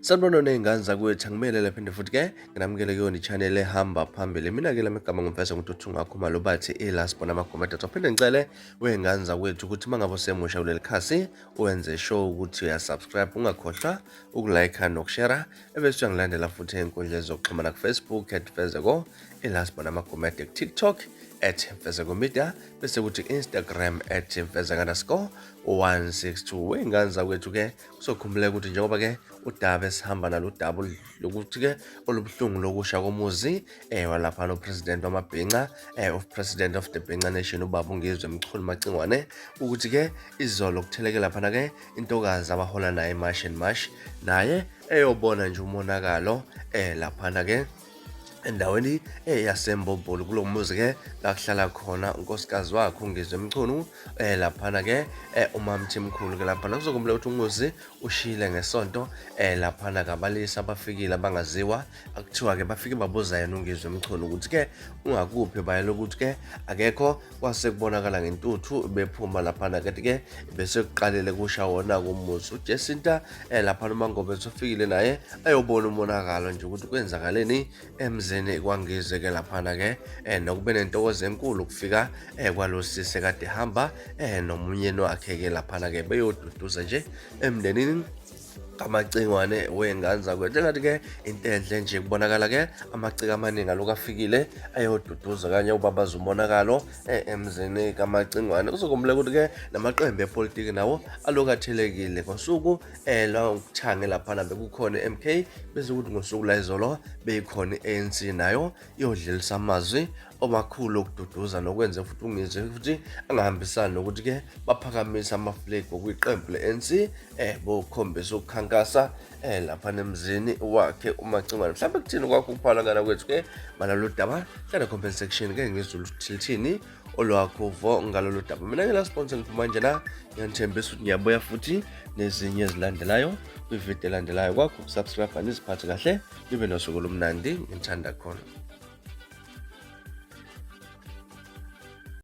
Sanibona ney'ngane zakwethu, angibingelele phinde futhi ke nginamukele kuyona i-channel ehamba phambili. Mina-ke lami igama ngumfeza nguTuthu Ngakhuma lo bathi ilasibona amagomedatha. Phinde ngicele wey'ngane zakwethu ukuthi uma ngabe usemusha kuleli khasi wenze sure ukuthi uyasubscribe, ungakhohlwa ukulayikha nokushera, ebese uyangilandela futhi ey'nkundleni zokuxhumana ku-Facebook @Fezeko, ilasibona amagomede, ku-TikTok @Fezeko Media, bese kuthi Instagram @Fezeka_162. Wey'ngane zakwethu-ke kuzokhumbuleka ukuthi njengoba-ke udaba esihamba nalo udaba lokuthi-ke olubuhlungu lokusha komuzi walapha nopresident wamabhinca of president of the Bhinca Nation, ubaba uNgizwe Mchunu Macingwane, ukuthi-ke izolo kutheleke laphana-ke intokazi abahola naye iMash and Mash, naye eyobona nje umonakalo laphana-ke endaweni yaseMbombolo, kulo muzi-ke la kuhlala khona unkosikazi wakhe uNgizwe Mchunu laphana-ke umamthimkhulu-ke laphana. Kuzokumbula ukuthi umuzi ushile ngesonto laphana-ke abalisa abafikile abangaziwa, akuthiwa-ke bafike babuza yena uNgizwe Mchunu ukuthi-ke ungakuphi, bayela ukuthi-ke akekho, kwase kubonakala ngentuthu bephuma laphana, kanti-ke bese kuqalele kusha wona kumuzi. uJacinta laphana uMangobe ufikile naye ayobona umonakalo nje ukuthi kwenzakaleni emzini kwaNgizwe-ke laphana-ke nokube nentokozo enkulu ukufika kwalosisi kade hamba nomyeni wakhe-ke laphana-ke beyoduduza nje emndenini kaMacingwane. Wey'ngane zakwethu engathi-ke into enhle nje, kubonakala-ke amaciko amaningi aloku afikile ayoduduza kanye ubabaza umonakalo emzini kaMacingwane. Kuzokumbula ukuthi-ke namaqembu epolitiki nawo aloku athelekile ngosuku lokuthange laphana bekukhona i-MK, bese kuthi ngosuku la izolo beyikhona i-ANC nayo iyodlulisa amazwi omakhulu okududuza nokwenza futhi uNgizwe futhi angahambisani nokuthi-ke baphakamise amaflegi okuyiqembu le-ANC bokhombisa ukukhankasa laphana emzini wakhe uMacingwane. Mhlawumbe kuthini kwakho ukuphalakana kwethu-ke malalo daba? Hlala comment section-ke ngizwe ukuthi lithini olwakho uvo ngalolu daba. Mina-ke la sponsor ngiphuma nje la, ngiyanithembisa ukuthi ngiyabuya futhi nezinye ezilandelayo kwividiyo elandelayo. Kwakho ukusubscribe niziphathe kahle, nibe nosuku olumnandi, ngithanda khona.